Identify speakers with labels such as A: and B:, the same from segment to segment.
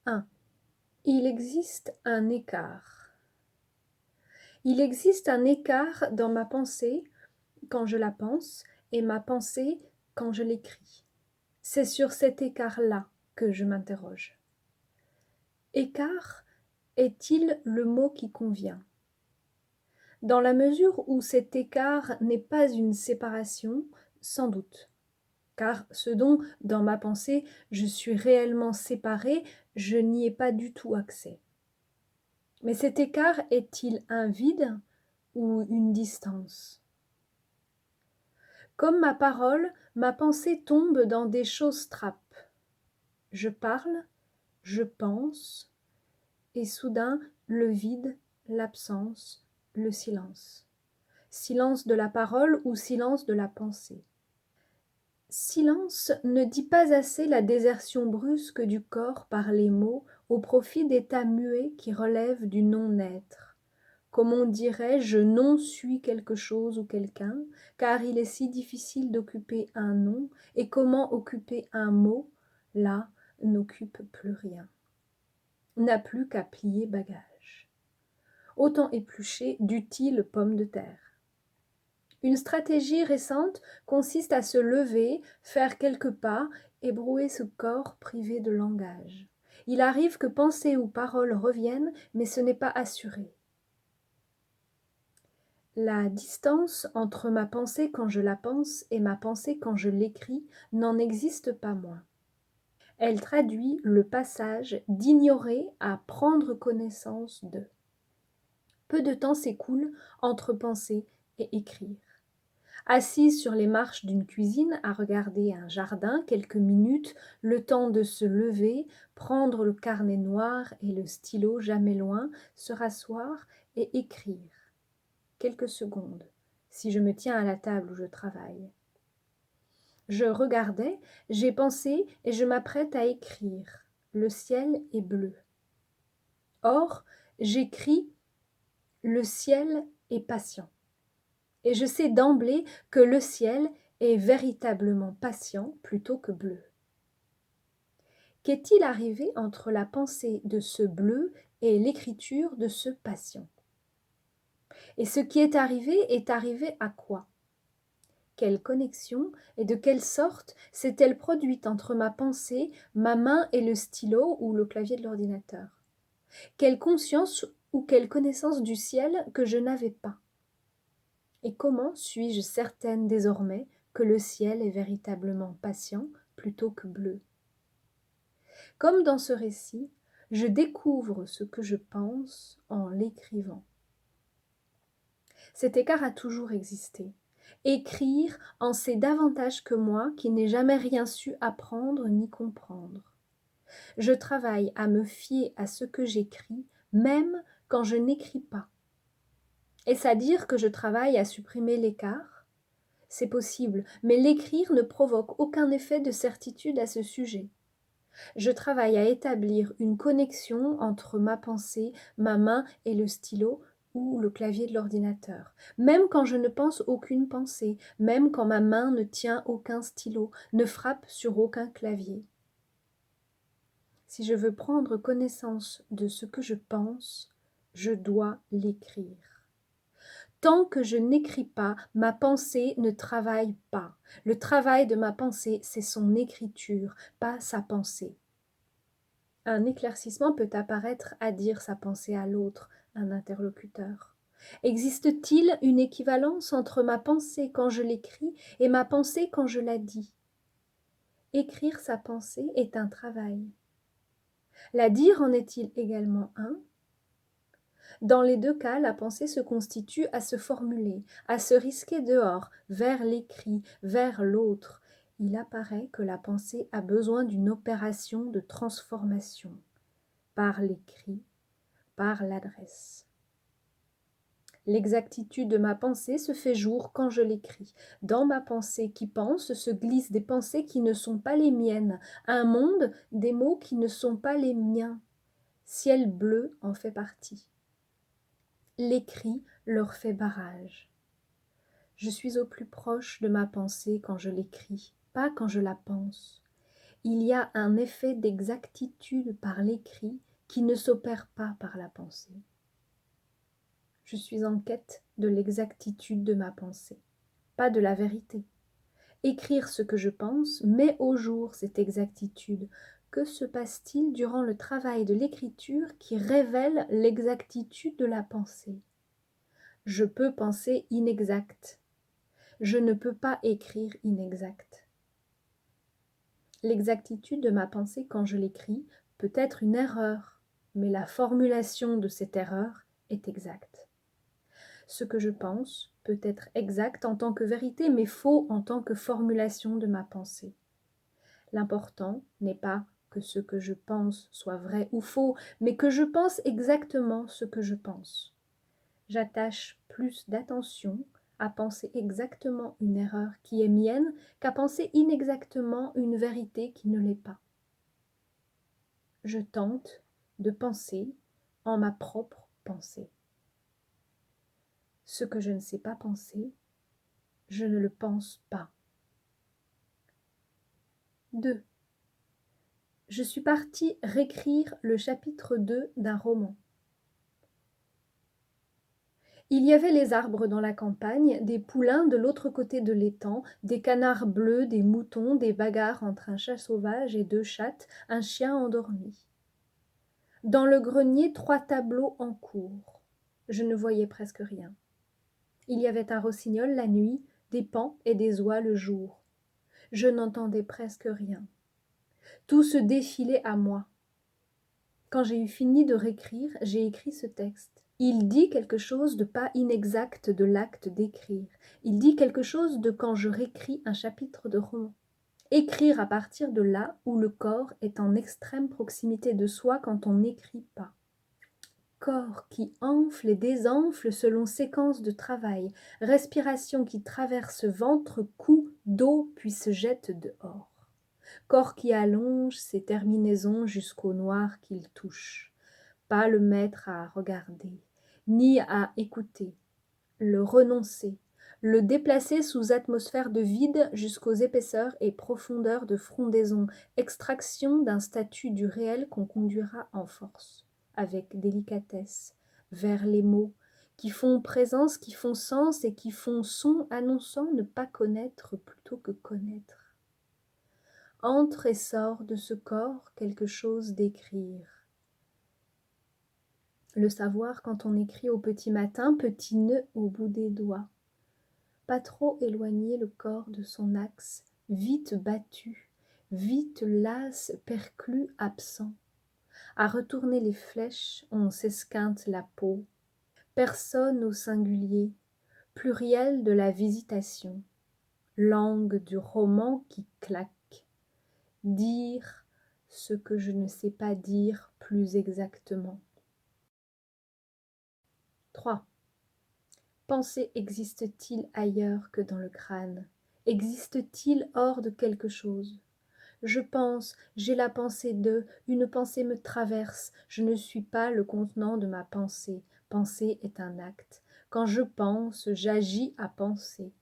A: 1. Il existe un écart. Il existe un écart dans ma pensée quand je la pense et ma pensée quand je l'écris. C'est sur cet écart-là que je m'interroge. Écart est-il le mot qui convient? Dans la mesure où cet écart n'est pas une séparation, sans doute. Car ce dont, dans ma pensée, je suis réellement séparée, je n'y ai pas du tout accès. Mais cet écart est-il un vide ou une distance? Comme ma parole, ma pensée tombe dans des choses trappes. Je parle, je pense, et soudain le vide, l'absence, le silence. Silence de la parole ou silence de la pensée. Silence ne dit pas assez la désertion brusque du corps par les mots au profit d'états muets qui relèvent du non-être. Comme on dirait « je non-suis quelque chose ou quelqu'un », car il est si difficile d'occuper un nom, et comment occuper un mot, là, n'occupe plus rien. N'a plus qu'à plier bagage. Autant éplucher d'utiles pommes de terre. Une stratégie récente consiste à se lever, faire quelques pas et brouer ce corps privé de langage. Il arrive que pensée ou parole reviennent, mais ce n'est pas assuré. La distance entre ma pensée quand je la pense et ma pensée quand je l'écris n'en existe pas moins. Elle traduit le passage d'ignorer à prendre connaissance de. Peu de temps s'écoule entre penser et écrire. Assise sur les marches d'une cuisine à regarder un jardin quelques minutes, le temps de se lever, prendre le carnet noir et le stylo jamais loin, se rasseoir et écrire. Quelques secondes, si je me tiens à la table où je travaille. Je regardais, j'ai pensé et je m'apprête à écrire. Le ciel est bleu. Or, j'écris « le ciel est patient ». Et je sais d'emblée que le ciel est véritablement patient plutôt que bleu. Qu'est-il arrivé entre la pensée de ce bleu et l'écriture de ce patient? Et ce qui est arrivé à quoi? Quelle connexion et de quelle sorte s'est-elle produite entre ma pensée, ma main et le stylo ou le clavier de l'ordinateur? Quelle conscience ou quelle connaissance du ciel que je n'avais pas? Et comment suis-je certaine désormais que le ciel est véritablement patient plutôt que bleu? Comme dans ce récit, je découvre ce que je pense en l'écrivant. Cet écart a toujours existé. Écrire en sait davantage que moi qui n'ai jamais rien su apprendre ni comprendre. Je travaille à me fier à ce que j'écris, même quand je n'écris pas. Est-ce à dire que je travaille à supprimer l'écart? C'est possible, mais l'écrire ne provoque aucun effet de certitude à ce sujet. Je travaille à établir une connexion entre ma pensée, ma main et le stylo ou le clavier de l'ordinateur. Même quand je ne pense aucune pensée, même quand ma main ne tient aucun stylo, ne frappe sur aucun clavier. Si je veux prendre connaissance de ce que je pense, je dois l'écrire. Tant que je n'écris pas, ma pensée ne travaille pas. Le travail de ma pensée, c'est son écriture, pas sa pensée. Un éclaircissement peut apparaître à dire sa pensée à l'autre, un interlocuteur. Existe-t-il une équivalence entre ma pensée quand je l'écris et ma pensée quand je la dis? Écrire sa pensée est un travail. La dire en est-il également un? Dans les deux cas, la pensée se constitue à se formuler, à se risquer dehors, vers l'écrit, vers l'autre. Il apparaît que la pensée a besoin d'une opération de transformation, par l'écrit, par l'adresse. L'exactitude de ma pensée se fait jour quand je l'écris. Dans ma pensée qui pense se glissent des pensées qui ne sont pas les miennes, un monde, des mots qui ne sont pas les miens. Ciel bleu en fait partie. L'écrit leur fait barrage. Je suis au plus proche de ma pensée quand je l'écris, pas quand je la pense. Il y a un effet d'exactitude par l'écrit qui ne s'opère pas par la pensée. Je suis en quête de l'exactitude de ma pensée, pas de la vérité. Écrire ce que je pense met au jour cette exactitude. Que se passe-t-il durant le travail de l'écriture qui révèle l'exactitude de la pensée? Je peux penser inexact. Je ne peux pas écrire inexact. L'exactitude de ma pensée quand je l'écris peut être une erreur, mais la formulation de cette erreur est exacte. Ce que je pense peut être exact en tant que vérité, mais faux en tant que formulation de ma pensée. L'important n'est pas que ce que je pense soit vrai ou faux, mais que je pense exactement ce que je pense. J'attache plus d'attention à penser exactement une erreur qui est mienne qu'à penser inexactement une vérité qui ne l'est pas. Je tente de penser en ma propre pensée. Ce que je ne sais pas penser, je ne le pense pas. 2. Je suis partie réécrire le chapitre 2 d'un roman. Il y avait les arbres dans la campagne, des poulains de l'autre côté de l'étang, des canards bleus, des moutons, des bagarres entre un chat sauvage et 2 chattes, un chien endormi. Dans le grenier, 3 tableaux en cours. Je ne voyais presque rien. Il y avait un rossignol la nuit, des paons et des oies le jour. Je n'entendais presque rien. Tout se défilait à moi. Quand j'ai eu fini de réécrire, j'ai écrit ce texte. Il dit quelque chose de pas inexact de l'acte d'écrire. Il dit quelque chose de quand je réécris un chapitre de roman. Écrire à partir de là où le corps est en extrême proximité de soi quand on n'écrit pas. Corps qui enfle et désenfle selon séquence de travail, respiration qui traverse ventre, cou, dos puis se jette dehors. Corps qui allonge ses terminaisons jusqu'au noir qu'il touche. Pas le mettre à regarder, ni à écouter, le renoncer, le déplacer sous atmosphère de vide jusqu'aux épaisseurs et profondeurs de frondaison, extraction d'un statut du réel qu'on conduira en force, avec délicatesse, vers les mots, qui font présence, qui font sens et qui font son, annonçant ne pas connaître plutôt que connaître. Entre et sort de ce corps quelque chose d'écrire. Le savoir quand on écrit au petit matin, petit nœud au bout des doigts. Pas trop éloigner le corps de son axe, vite battu, vite las, perclus, absent. À retourner les flèches, on s'esquinte la peau. Personne au singulier, pluriel de la visitation. Langue du roman qui claque. Dire ce que je ne sais pas dire plus exactement. 3. Penser existe-t-il ailleurs que dans le crâne? Existe-t-il hors de quelque chose? Je pense, j'ai la pensée de, une pensée me traverse, je ne suis pas le contenant de ma pensée. Penser est un acte. Quand je pense, j'agis à penser.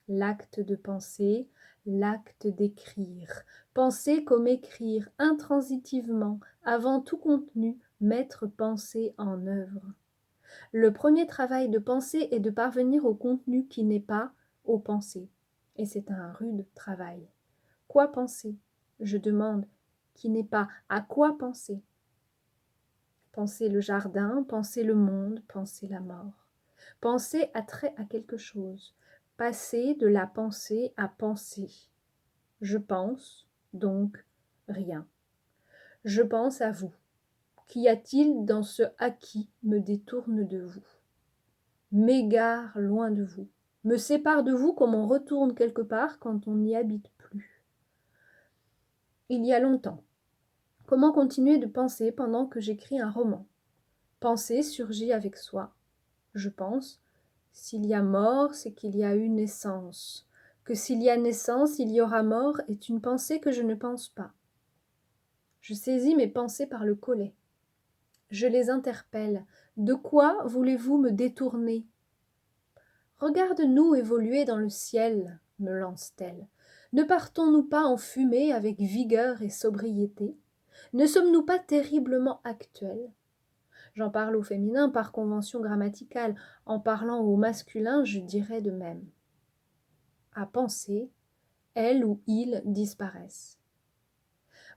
A: L'acte de penser, l'acte d'écrire. Penser comme écrire, intransitivement, avant tout contenu, mettre pensée en œuvre. Le premier travail de pensée est de parvenir au contenu qui n'est pas aux pensées. Et c'est un rude travail. Quoi penser? Je demande, qui n'est pas à quoi penser? Penser le jardin, penser le monde, penser la mort. Penser a trait à quelque chose. Passer de la pensée à penser. Je pense, donc rien. Je pense à vous. Qu'y a-t-il dans ce à qui me détourne de vous? M'égare loin de vous, me sépare de vous comme on retourne quelque part quand on n'y habite plus. Il y a longtemps. Comment continuer de penser pendant que j'écris un roman? Penser surgit avec soi. Je pense, s'il y a mort, c'est qu'il y a eu naissance. Que s'il y a naissance, il y aura mort est une pensée que je ne pense pas. Je saisis mes pensées par le collet. Je les interpelle. De quoi voulez-vous me détourner? Regarde-nous évoluer dans le ciel, me lance-t-elle. Ne partons-nous pas en fumée avec vigueur et sobriété? Ne sommes-nous pas terriblement actuels? J'en parle au féminin par convention grammaticale. En parlant au masculin, je dirais de même. À penser, elle ou il disparaissent.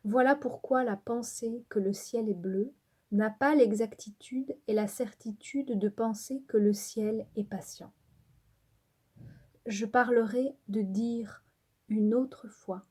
A: Voilà pourquoi la pensée que le ciel est bleu n'a pas l'exactitude et la certitude de penser que le ciel est patient. Je parlerai de dire une autre fois